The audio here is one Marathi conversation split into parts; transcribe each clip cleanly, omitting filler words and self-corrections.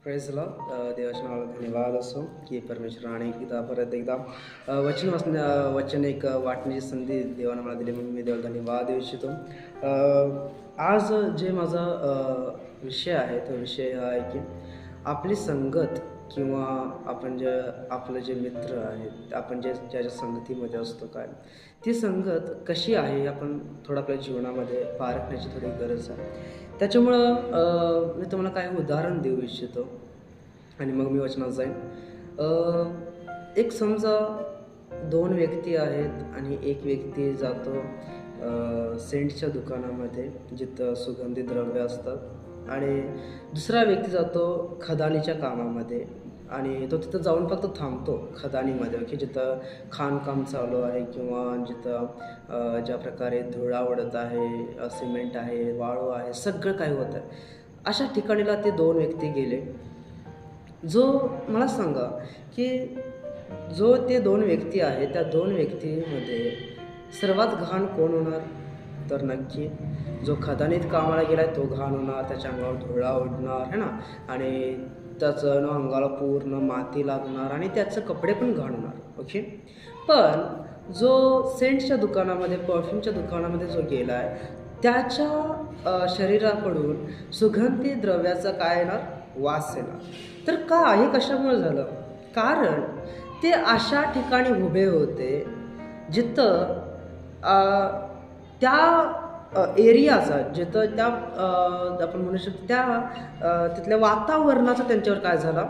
Praise Lord. देवाच्या नावाला धन्यवाद असो की परमेश्वराने एकदा परत एकदा वचन एक वाटण्याची संधी देवानं मला दिली, म्हणून मी देवाला धन्यवाद देऊ इच्छितो. आज जे माझा विषय आहे तो विषय हा आहे की आपली संगत किंवा आपलं जे मित्र आहेत, आपण ज्याच्या संगतीमध्ये असतो, काय ती संगत कशी आहे आपण थोडं आपल्या जीवनामध्ये पारखण्याची थोडी गरज आहे. त्याच्यामुळं मी तुम्हाला काही उदाहरण देऊ इच्छितो आणि मग मी वचनात जाईन. एक समजा दोन व्यक्ती आहेत आणि एक व्यक्ती जातो सेंटच्या दुकानामध्ये जिथं सुगंधी द्रव्य असतात, आणि दुसरा व्यक्ती जातो खदानीच्या कामामध्ये, आणि तो तिथं जाऊन फक्त थांबतो खदानीमध्ये, की जिथं खाणकाम चालू आहे किंवा जिथं ज्या प्रकारे धुळा उडत आहे, सिमेंट आहे, वाळू आहे, सगळं काही होत आहे. अशा ठिकाणीला ते दोन व्यक्ती गेले. मला सांगा की जो ते दोन व्यक्ती आहेत, त्या दोन व्यक्तीमध्ये सर्वात घाण कोण होणार? तर नक्की जो खदानीत कामाला गेला आहे तो घाण होणार, त्याच्या अंगावर धुळा उडणार है ना, आणि त्याचं अंगाला पूर्ण माती लागणार आणि त्याचं कपडे पण घाण होणार. ओके. पण जो सेंटच्या दुकानामध्ये, परफ्यूमच्या दुकानामध्ये जो गेला आहे, त्याच्या शरीराकडून सुगंधी द्रव्याचा काय येणार? वास येणार. तर हे कशामुळे झालं? कारण ते अशा ठिकाणी उभे होते जिथं त्या एरियाचा, जिथं त्या आपण म्हणू शकतो त्या तिथल्या वातावरणाचा त्यांच्यावर काय झाला?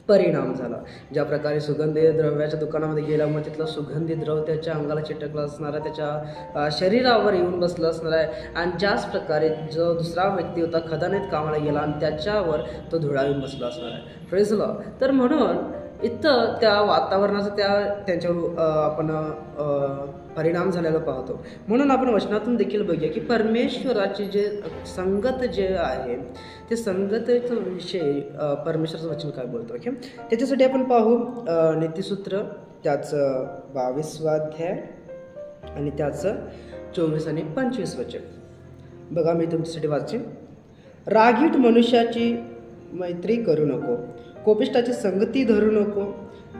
परिणाम झाला. ज्या प्रकारे सुगंधी द्रव्याच्या दुकानामध्ये गेल्यामुळे तिथलं सुगंधी द्रव्य त्याच्या अंगाला चिटकलं असणार आहे, त्याच्या शरीरावर येऊन बसलं असणार आहे, आणि ज्याच प्रकारे जो दुसरा व्यक्ती होता खदानीत कामाला गेला आणि त्याच्यावर तो धुळा येऊन बसला असणार आहे. Praise Lord. तर म्हणून इथं त्या वातावरणाचा त्यांच्यावर आपण परिणाम झालेला पाहतो. म्हणून आपण वचनातून देखील बघूया की परमेश्वराची जे संगत जे आहे, ते संगतीचा विषय परमेश्वराचं वचन काय बोलतो. ओके. त्याच्यासाठी आपण पाहू नीतिसूत्र त्याचं 22 अध्याय आणि त्याचं 24 आणि 25 वचन. बघा, मी तुमच्यासाठी वाचेन. रागीट मनुष्याची मैत्री करू नको, कोपिष्टाची संगती धरू नको.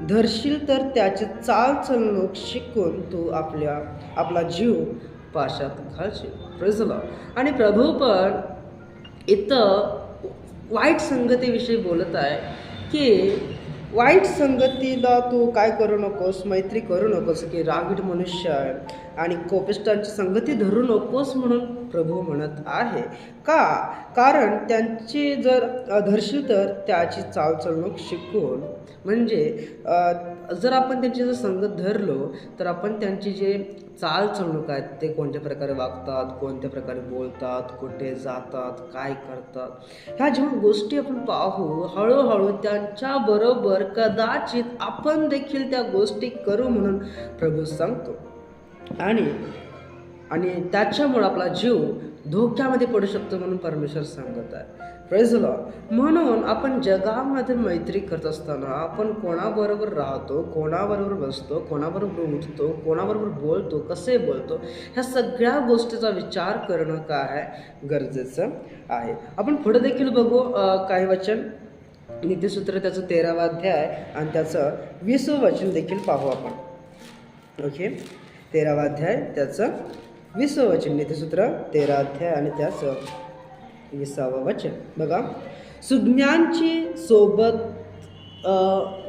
धरशील तर त्याची चालचलणूक शिकून तू आपला जीव पाशात घालशील. Praise Lord. आणि प्रभू पण इथं वाईट संगतीविषयी बोलत आहे की वाईट संगतीला तू काय करू नकोस, मैत्री करू नकोस, की रागीट मनुष्य आहे आणि कोपिष्टांची संगती धरू नकोस म्हणून प्रभू म्हणत आहे. कारण त्यांची जर धरशील तर त्याची चालचलणूक शिकून, म्हणजे जर आपण त्यांची जर संगत धरलो तर आपण त्यांची जे चालचलणूक आहेत, ते कोणत्या प्रकारे वागतात, कोणत्या प्रकारे बोलतात, कुठे जातात, काय करतात, ह्या जेव्हा गोष्टी आपण पाहू, हळूहळू त्यांच्याबरोबर कदाचित आपण देखील त्या गोष्टी करू म्हणून प्रभू सांगतो, आणि त्याच्यामुळे आपला जीव धोक्यामध्ये पडू शकतो म्हणून परमेश्वर सांगत आहे. Praise Lord. म्हणून आपण जगामध्ये मैत्री करत असताना आपण कोणाबरोबर राहतो, कोणाबरोबर बसतो, कोणाबरोबर उठतो, कोणाबरोबर बोलतो, कसे बोलतो, ह्या सगळ्या गोष्टीचा विचार करणं काय गरजेचं आहे. आपण पुढे देखील बघू काही वचन. नीतिसूत्र त्याचं 13 अध्याय आणि त्याचं 20 वचन देखील पाहू आपण. ओके. 13 अध्याय त्याचं 20 वचन. नीतिसूत्र 13 अध्याय आणि त्याचं 20 वचन. बघा, सुज्ञांची सोबत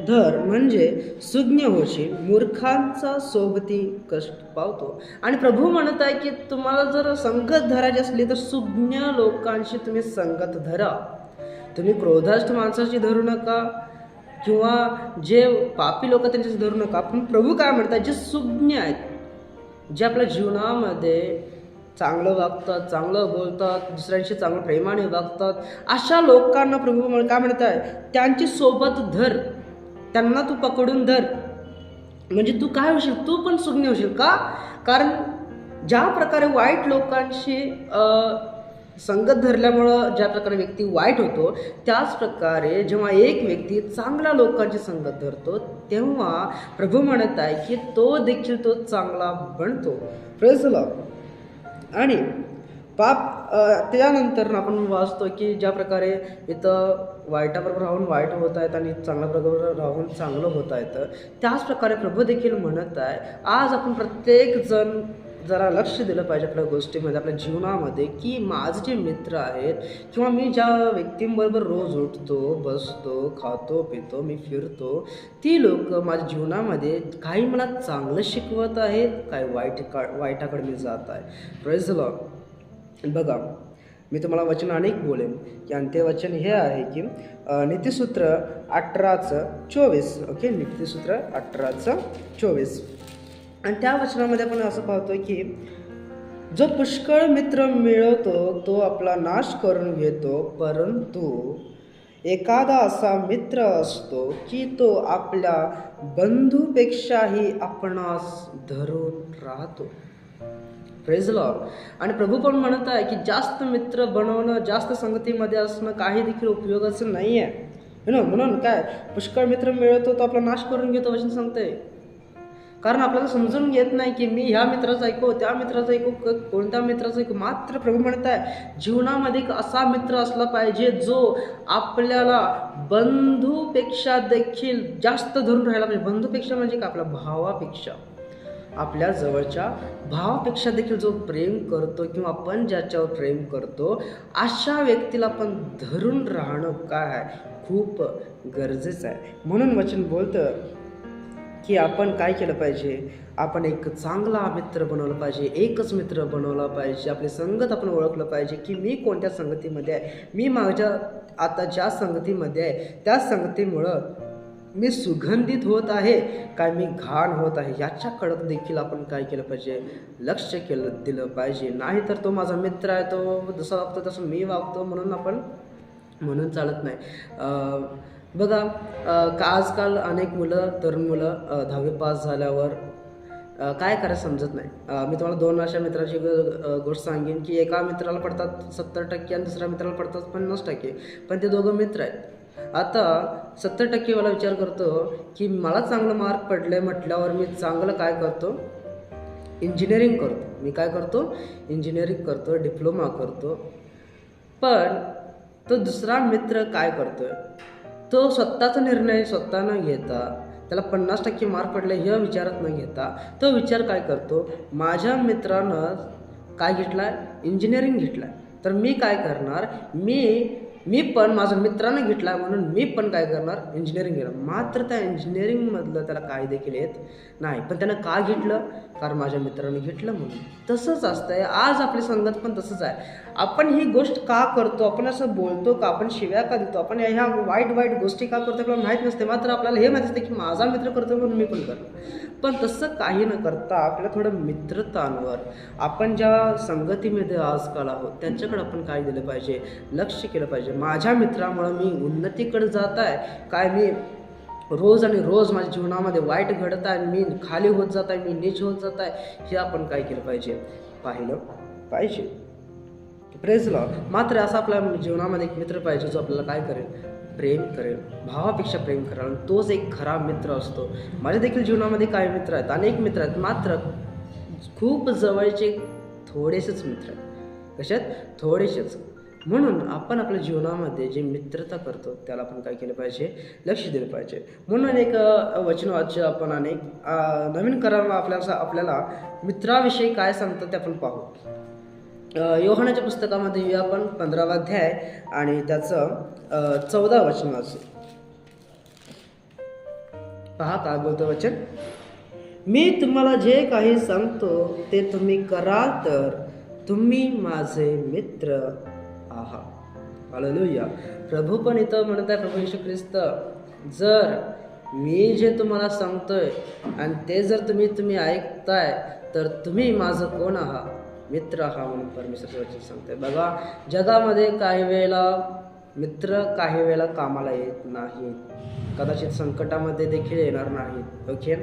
धर म्हणजे सुज्ञ होशील, मूर्खांचा सोबती कष्ट पावतो. आणि प्रभू म्हणत आहे की तुम्हाला जर संगत धरायची असली तर सुज्ञ लोकांशी तुम्ही संगत धरा. तुम्ही क्रोधाष्ट माणसाची धरू नका किंवा जे पापी लोक त्यांच्याशी धरू नका. पण प्रभू काय म्हणतात? जे सुज्ञ आहेत, जे आपल्या जीवनामध्ये चांगलं वागतात, चांगलं बोलतात, दुसऱ्यांशी चांगलं प्रेमाने वागतात, अशा लोकांना प्रभू काय म्हणत आहे? त्यांची सोबत धर, त्यांना तू पकडून धर. म्हणजे तू काय होशील? तू पण सुज्ञ होशील. कारण ज्या प्रकारे वाईट लोकांशी संगत धरल्यामुळं ज्या प्रकारे व्यक्ती वाईट होतो, त्याच प्रकारे जेव्हा एक व्यक्ती चांगल्या लोकांची संगत धरतो तेव्हा प्रभू म्हणत आहे की तो देखील तो चांगला बनतो. Praise Lord. आणि त्यानंतर आपण वाचतो की ज्या प्रकारे इथं वाईटाबरोबर राहून वाईट होत आहेत आणि चांगल्या प्रकारे राहून चांगलं होत आहेत, त्याच प्रकारे प्रभू देखील म्हणत आहे, आज आपण प्रत्येक जण जरा लक्ष दिलं पाहिजे आपल्या गोष्टीमध्ये, आपल्या जीवनामध्ये, की माझे जे मित्र आहेत किंवा मी ज्या व्यक्तींबरोबर रोज उठतो, बसतो, खातो पितो, मी फिरतो, ती लोक माझ्या जीवनामध्ये काही मला चांगलं शिकवत आहेत, काही वाईटाकडे मी जात आहे. Praise the Lord. बघा, मी तुम्हाला वचन अनेक बोलेन की अंत्यवचन हे आहे की नीतिसूत्र 18:24. ओके, नीतिसूत्र 18:24. आणि त्या वचनामध्ये आपण असं पाहतो की जो पुष्कळ मित्र मिळवतो तो आपला नाश करून घेतो, परंतु एखादा असा मित्र असतो की तो आपल्या बंधूपेक्षाही आपणास धरून राहतो. Praise Lord. आणि प्रभू पण म्हणत आहे की जास्त मित्र बनवणं, जास्त संगतीमध्ये असणं काही देखील उपयोगाचं नाही आहे. म्हणून काय, पुष्कळ मित्र मिळवतो तो आपला नाश करून घेतो वचन सांगते. कारण आपल्याला समजून घेत नाही की मी ह्या मित्राचं ऐकू, त्या मित्राचं ऐकू, कोणत्या मित्राचं ऐकू. मात्र प्रभू म्हणत आहे जीवनामध्ये एक असा मित्र असला पाहिजे जो आपल्याला बंधूपेक्षा देखील जास्त धरून राहायला पाहिजे. बंधूपेक्षा म्हणजे का, आपल्या भावापेक्षा, आपल्या जवळच्या भावापेक्षा देखील जो प्रेम करतो किंवा आपण ज्याच्यावर प्रेम करतो, अशा व्यक्तीला आपण धरून राहणं काय खूप गरजेचं आहे. म्हणून वचन बोलतं की आपण काय केलं पाहिजे, आपण एक चांगला मित्र बनवला पाहिजे, एकच मित्र बनवला पाहिजे. आपली संगत आपण ओळखलं पाहिजे की मी कोणत्या संगतीमध्ये आहे, मी माझ्या आता ज्या संगतीमध्ये आहे त्या संगतीमुळं मी सुगंधित होत आहे काय मी घाण होत आहे, याच्याकडं देखील आपण काय केलं पाहिजे, लक्ष दिलं पाहिजे. नाही तर तो माझा मित्र आहे, तो जसं वागतो तसं मी वागतो म्हणून चालत नाही. बघा, आजकाल अनेक तरुण मुलं 10वी पास झाल्यावर काय करायचं समजत नाही. मी तुम्हाला 2 अशा मित्राची गोष्ट सांगेन की एका मित्राला पडतात 70% आणि दुसऱ्या मित्राला पडतात 50%, पण ते दोघं मित्र आहेत. आता 70% वाला विचार करतो की मला चांगलं मार्क पडले म्हटल्यावर मी चांगलं काय करतो, इंजिनिअरिंग करतो. मी काय करतो, इंजिनिअरिंग करतो, डिप्लोमा करतो. पण तो दुसरा मित्र काय करतोय, तो स्वतःचा निर्णय स्वतः न घेता, त्याला 50% मार्क पडले हे विचारात न घेता तो विचार काय करतो, माझ्या मित्रानं काय घेतलाय, इंजिनिअरिंग घेतलाय, तर मी काय करणार, मी पण माझ्या मित्रानं घेतला म्हणून मी पण काय करणार, इंजिनिअरिंग घेणार. मात्र त्या इंजिनिअरिंगमधलं त्याला काही देखील येत नाही, पण त्यानं का घेतलं, कारण माझ्या मित्राने घेतलं म्हणून. तसंच असतंय, आज आपली संगत पण तसंच आहे. आपण ही गोष्ट का करतो, आपण असं बोलतो का, आपण शिव्या का देतो, आपण ह्या वाईट गोष्टी का करतो आपल्याला माहीत नसते. मात्र आपल्याला हे माहीत असते की माझा मित्र करतो म्हणून मी पण करतो. पण तसं काही न करता आपल्याला थोडं मित्रतांवर, आपण ज्या संगतीमध्ये आजकाल आहोत त्यांच्याकडे आपण काय दिलं पाहिजे, लक्ष केलं पाहिजे. माझ्या मित्रामुळं मी उन्नतीकडे जात आहे काय, मी रोज आणि रोज माझ्या जीवनामध्ये वाईट घडत आहे, मी खाली होत जात आहे, मी नीच होत जात आहे, हे आपण काय केलं पाहिजे, पाहिलं पाहिजे. Praise Lord. मात्र असा आपल्या जीवनामध्ये एक मित्र पाहिजे जो आपल्याला काय करेल, प्रेम करेल, भावापेक्षा प्रेम करेल, आणि तोच एक खरा मित्र असतो. माझ्या देखील जीवनामध्ये काही मित्र आहेत, अनेक मित्र आहेत, मात्र खूप जवळचे थोडेसेच मित्र आहेत. कशात, थोडेसेच. म्हणून आपण आपल्या जीवनामध्ये जे मित्रता करतो त्याला आपण काय केलं पाहिजे, लक्ष दिलं पाहिजे. म्हणून एक वचन वाच्य आपण अनेक नवीन करार आपल्याला मित्राविषयी काय सांगतं ते आपण पाहू. योहानाच्या पुस्तकामध्ये आपण 15वा अध्याय आणि त्याचं 14 वचन वाचू. पहा काय बोलतो वचन, मी तुम्हाला जे काही सांगतो ते तुम्ही कराल तर तुम्ही माझे मित्र आहात. हालेलुया. प्रभू पण इथं म्हणत आहे, प्रभू येशू ख्रिस्त, जर मी जे तुम्हाला सांगतोय आणि ते जर तुम्ही ऐकताय तर तुम्ही माझं कोण आहात, मित्र आहात म्हणून परमेश्वराचं वचन सांगतंय. बघा, जगामध्ये काही वेळेला मित्र काही वेळेला कामाला येत नाहीत, कदाचित संकटामध्ये देखील येणार नाहीत. ओके,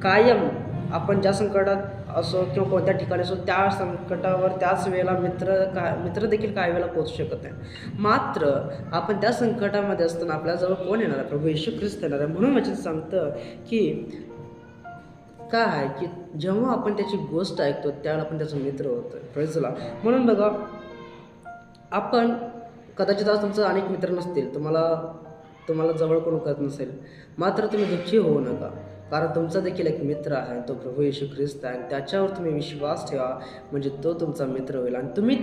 कायम आपण ज्या संकटात असो किंवा कोणत्या ठिकाणी असो त्या संकटावर त्याच वेळेला मित्र देखील काही वेळेला पोहोचू शकत नाही. मात्र आपण त्या संकटामध्ये असताना आपल्याजवळ कोण येणार आहे, प्रभू येशू ख्रिस्त येणार आहे. म्हणून वचन सांगतं की काय आहे की जेव्हा आपण त्याची गोष्ट ऐकतो त्यावेळेला आपण त्याचा मित्र होतो. Praise the Lord. म्हणून बघा, आपण कदाचित आज तुमचे अनेक मित्र नसतील, तुम्हाला जवळ कोण करत नसेल, मात्र तुम्ही दुःखी होऊ नका, कारण तुमचा देखील एक मित्र आहे, तो प्रभू येशू ख्रिस्त आहे. आणि त्याच्यावर तुम्ही विश्वास ठेवा, म्हणजे तो तुमचा मित्र होईल. आणि तुम्ही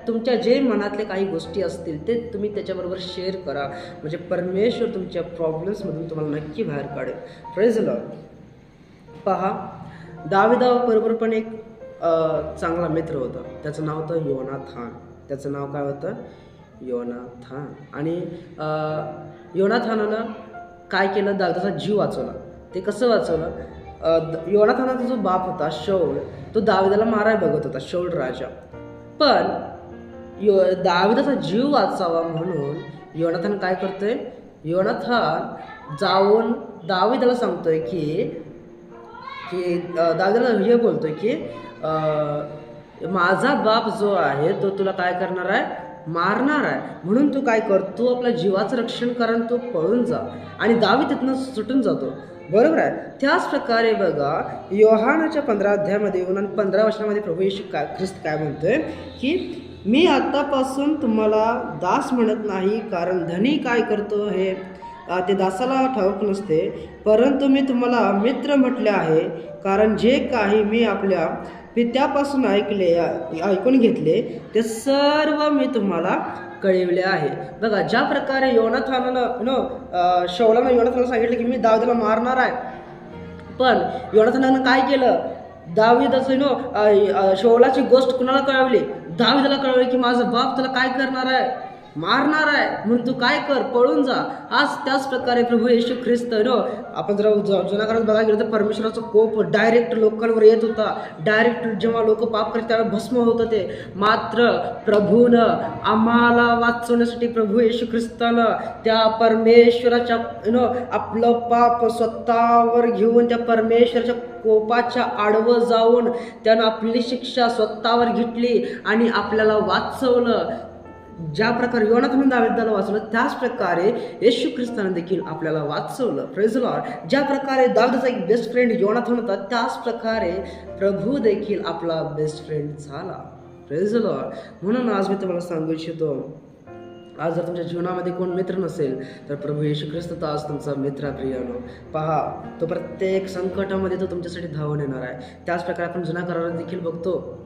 तुमच्या जे मनातले काही गोष्टी असतील ते तुम्ही त्याच्याबरोबर शेअर करा, म्हणजे परमेश्वर तुमच्या प्रॉब्लेम्समधून तुम्हाला नक्की बाहेर काढेल. Praise the Lord. पहा, दाविदाबरोबर पण एक चांगला मित्र होता, त्याचं नाव होतं योनाथान. त्याचं नाव काय होतं? योनाथान. आणि योनाथानानं काय केलं? दाविदाचा जीव वाचवला. ते कसं वाचवलं? योनाथानाचा जो बाप होता शाऊल, तो दाविदाला मारायला बघत होता, शाऊल राजा. पण दाविदाचा जीव वाचावा म्हणून योनाथान काय करतोय? योनाथान जाऊन दाविदाला सांगतोय की दाविदाला हे बोलतोय की माझा बाप जो आहे तो तुला काय करणार आहे? मारणार आहे. म्हणून तू काय कर? तू आपल्या जीवाचं रक्षण कर आणि तू पळून जा. आणि दावीद तिथनं सुटून जातो. बरोबर आहे. त्याच प्रकारे बघा, योहानाच्या 15 अध्यायामध्ये येऊन आणि 15 वचनामध्ये प्रभू येशू ख्रिस्त काय म्हणतोय की मी आतापासून तुम्हाला दास म्हणत नाही, कारण धनी काय करतो हे ते दासाला ठाऊक नसते, परंतु मी तुम्हाला मित्र म्हटले आहे, कारण जे काही मी आपल्या पित्यापासून ऐकून घेतले ते सर्व मी तुम्हाला कळविले आहे. बघा, ज्या प्रकारे योनाथानानं शाऊलानं योनाथानाला सांगितलं की मी दाविदाला मारणार आहे, पण योनाथानानं काय केलं? दाविदाचं शाऊलाची गोष्ट कुणाला कळवली? दाविदाला कळवली की माझा बाप तुला काय करणार आहे? मारणार आहे. म्हणून तू काय कर? पळून जा. आज त्याच प्रकारे प्रभू येशू ख्रिस्त आपण जर जुन्या काळात बघायला गेलो तर परमेश्वराचा कोप डायरेक्ट लोकांवर येत होता. डायरेक्ट जेव्हा लोक पाप करत त्यावेळेला भस्म होत होते. मात्र प्रभूनं आम्हाला वाचवण्यासाठी प्रभू येशू ख्रिस्तानं त्या परमेश्वराच्या आपलं पाप स्वतःवर घेऊन त्या परमेश्वराच्या कोपाच्या आडवं जाऊन त्यानं आपली शिक्षा स्वतःवर घेतली आणि आपल्याला वाचवलं. ज्या प्रकारे योनाथानानं दाविदाला वाचवलं, त्याच प्रकारे येशू ख्रिस्तानं देखील आपल्याला वाचवलं. Praise the Lord. ज्या प्रकारे दाविदाचा एक बेस्ट फ्रेंड योनाथान होता, त्याच प्रकारे प्रभू देखील आपला बेस्ट फ्रेंड झाला. Praise the Lord. म्हणून आज मी तुम्हाला सांगू इच्छितो, आज जर तुमच्या जीवनामध्ये कोण मित्र नसेल तर प्रभू येशू ख्रिस्त तर आज तुमचा मित्र प्रियानो. पहा, तो प्रत्येक संकटामध्ये तो तुमच्यासाठी धावून येणार आहे. त्याच प्रकारे आपण जुन्या करारात देखील बघतो,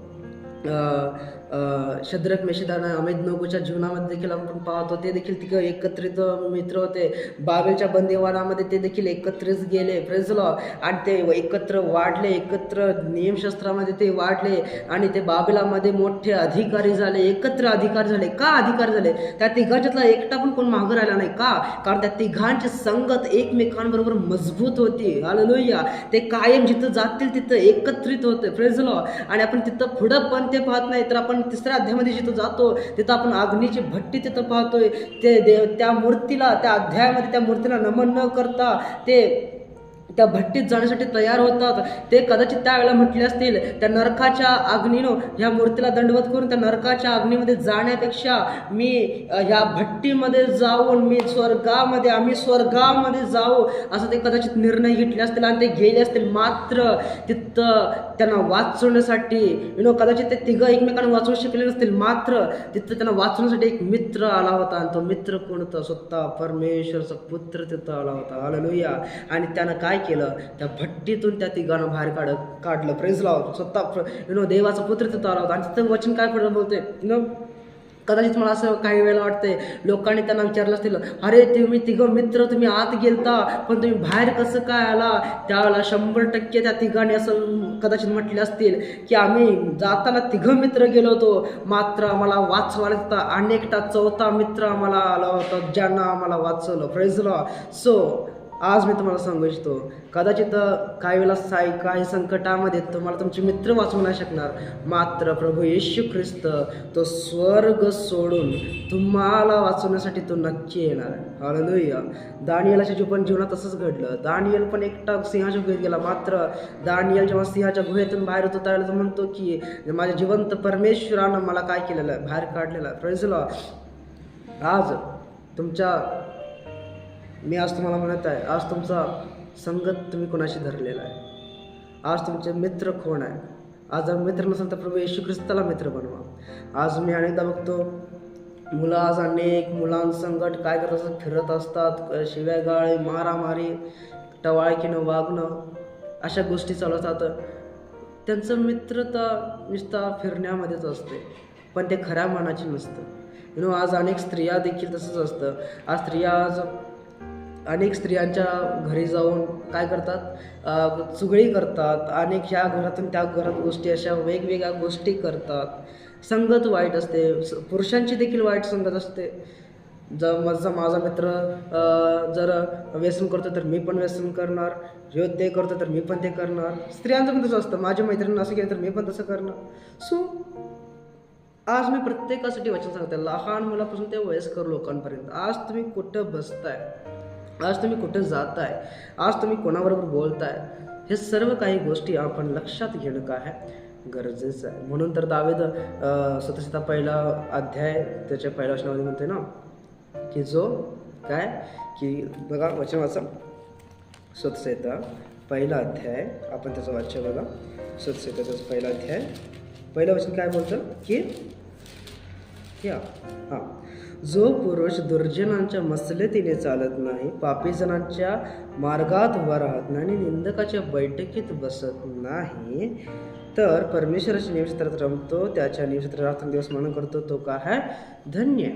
शद्रक मेशक आणि अबेदनगोच्या जीवनामध्ये देखील आपण पाहतो, ते देखील तिघं एकत्रित मित्र होते. बाबेलच्या बंदिवानामध्ये ते देखील एकत्रित गेले. Praise the Lord. आणि ते एकत्र वाढले, एकत्र नियमशास्त्रामध्ये ते वाढले आणि ते बाबेलामध्ये मोठे अधिकारी झाले, एकत्र अधिकारी झाले. का अधिकारी झाले? त्या तिघांच्यातला एकटा पण कोण मागं राहिला नाही. का? कारण त्या तिघांची संगत एकमेकांबरोबर मजबूत होती. हालेलुया. ते कायम जिथं जातील तिथं एकत्रित होते. Praise the Lord. आणि आपण तिथं पुढं पण ते पाहत नाही, तर आपण तिसऱ्या अध्यायामध्ये जिथं जातो तिथं आपण अग्नीची भट्टी तिथं पाहतोय. ते त्या मूर्तीला, त्या अध्यायामध्ये त्या मूर्तीला नमन न करता ते त्या भट्टीत जाण्यासाठी तयार होतात. ते कदाचित त्यावेळेला म्हटले असतील, त्या नरकाच्या अग्नीनं ह्या मूर्तीला दंडवत करून त्या नरकाच्या अग्नीमध्ये जाण्यापेक्षा मी ह्या भट्टीमध्ये जाऊन आम्ही स्वर्गामध्ये जाऊ, असं ते कदाचित निर्णय घेतले असतील आणि ते गेले असतील. मात्र तिथं त्यांना वाचवण्यासाठी कदाचित ते तिघं एकमेकांना वाचवू शकले नसतील, मात्र तिथं त्यांना वाचवण्यासाठी एक मित्र आला होता. आणि तो मित्र कोण होता? स्वतः परमेश्वरचा पुत्र तिथं आला होता. हालेलुया. आणि त्यानं काय केलं? त्या भट्टीतून त्या तिघांना बाहेर काढलं. Praise Lord. स्वतः देवाचा पुत्र तिथं आला होता. आणि तिथं वचन काय पडलं बोलते, कदाचित मला असं काही वेळेला वाटतंय, लोकांनी त्यांना विचारलं असतील, अरे तुम्ही तिघं मित्र, तुम्ही आत गेलता पण तुम्ही बाहेर कसं काय आला? त्यावेळेला 100% त्या तिघांनी असं कदाचित म्हटले असतील की आम्ही जाताना तिघं मित्र गेलो होतो, मात्र आम्हाला वाचवायला होता अनेकटा चौथा मित्र आम्हाला आला होता, ज्यांना आम्हाला वाचवलं. Praise Lord. सो आज मी तुम्हाला सांगू इच्छितो, कदाचित काही वेळेला काही संकटामध्ये तुम्हाला तुमचे मित्र वाचवू नाही शकणार, मात्र प्रभू येशू ख्रिस्त तो स्वर्ग सोडून तुम्हाला वाचवण्यासाठी तो नक्की येणार आहे. हालेलुया. दानियेलाच्या पण जीवनात तसंच घडलं. दानियल पण एकटा सिंहाच्या गुहेत गेला, मात्र दानियल जेव्हा सिंहाच्या गुहेतून बाहेर होतो त्यावेळेला तो म्हणतो की माझ्या जिवंत परमेश्वरानं मला काय केलेलं आहे? बाहेर काढलेलं आहे. Praise Lord. मी आज तुम्हाला म्हणत आहे, आज तुमचा संगत तुम्ही कोणाशी धरलेला आहे? आज तुमचे मित्र कोण आहे? आज जर मित्र नसेल तर प्रभू येशू ख्रिस्ताला मित्र बनवा. आज मी अनेकदा बघतो मुलं आज अनेक मुलांसंगट काय करत असतात, फिरत असतात, शिव्यागाळ, मारामारी, टवाळकीनं वागणं, अशा गोष्टी चालू असतात. त्यांचं मित्रता नुसता फिरण्यामध्येच असते, पण ते खऱ्या मनाची नसतं. आज अनेक स्त्रिया देखील तसंच असतं. आज अनेक स्त्रियांच्या घरी जाऊन काय करतात, चुगळी करतात. अनेक ह्या घरातून त्या घरात गोष्टी, अशा वेगवेगळ्या गोष्टी करतात. संगत वाईट असते, पुरुषांची देखील वाईट संगत असते. जर माझा मित्र जर व्यसन करतो तर मी पण व्यसन करणार, ह्यो ते करतो तर मी पण ते करणार. स्त्रियांचं पण तसं असतं, माझ्या मैत्रिणीनं असं केलं तर मी पण तसं करणार. सो आज मी प्रत्येकासाठी वचन सांगते, लहान मुलापासून ते वयस्कर लोकांपर्यंत. आज तुम्ही कुठं बसताय, आज तुम्ही कुठं जाताय, आज तुम्ही कोणाबरोबर बोलताय, हे सर्व काही गोष्टी आपण लक्षात घेणं काय गरजेचं आहे. म्हणून तर दावीद स्वतःचा पहिला अध्याय त्याच्या पहिल्या वचनामध्ये म्हणते ना, की जो काय की बघा वचन वाचा, स्वतःचा पहिला अध्याय, आपण त्याचं वाच्य बघा. स्वतःचा पहिला अध्याय पहिलं वचन काय बोलतं की हां, जो पुरुष दुर्जनांच्या मसलतीने चालत नाही, पापीजनांच्या मार्गात उभा राहत नाही आणि निंदकाच्या बैठकीत बसत नाही, तर परमेश्वराच्या नियमक्षेत्रात रमतो, त्याच्या नियमक्षेत्रात रात्रंदिवस मनन करतो, तो काय धन्य.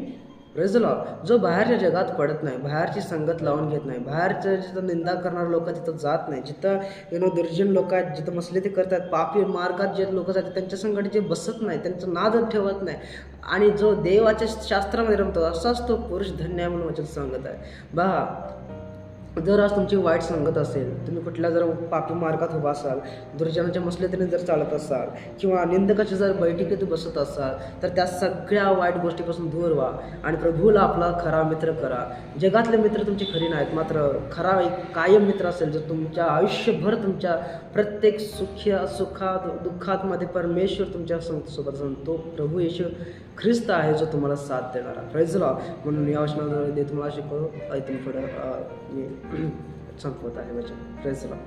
Praise Lord. जो बाहेरच्या जगात पडत नाही, बाहेरची संगत लावून घेत नाही, बाहेरचं जिथं निंदा करणारे लोक तिथं जात नाही, जिथं दुर्जन लोक आहेत, जिथं मसलती करतात, पापी मार्गात जे लोक जातात त्यांच्या संगत जे बसत नाही, त्यांचं नाद ठेवत नाही, आणि जो देवाच्या शास्त्रामध्ये रमतो, असाच तो पुरुष धन्य आहे म्हणून वचन सांगत आहे. बघा, जर आज तुमची वाईट संगत असेल, तुम्ही कुठल्या जर पापी मार्गात उभा असाल, दुर्जनाच्या मसलतीने जर चालत असाल, किंवा निंदकाच्या जर बैठकीत बसत असाल, तर त्या सगळ्या वाईट गोष्टीपासून दूर व्हा आणि प्रभूला आपला खरा मित्र करा. जगातले मित्र तुमची खरी नाहीत, मात्र खरा एक कायम मित्र असेल, जो तुमच्या आयुष्यभर तुमच्या प्रत्येक सुखात दुःखातमध्ये परमेश्वर तुमच्या सोबत असेल, तो प्रभू येशू ख्रिस्त आहे, जो तुम्हाला साथ देणारा. Praise Lord. म्हणून या वचनाद्वारे तुम्हाला शिकवतो, इथून पुढं मी संपवत आहे वचन. Praise Lord.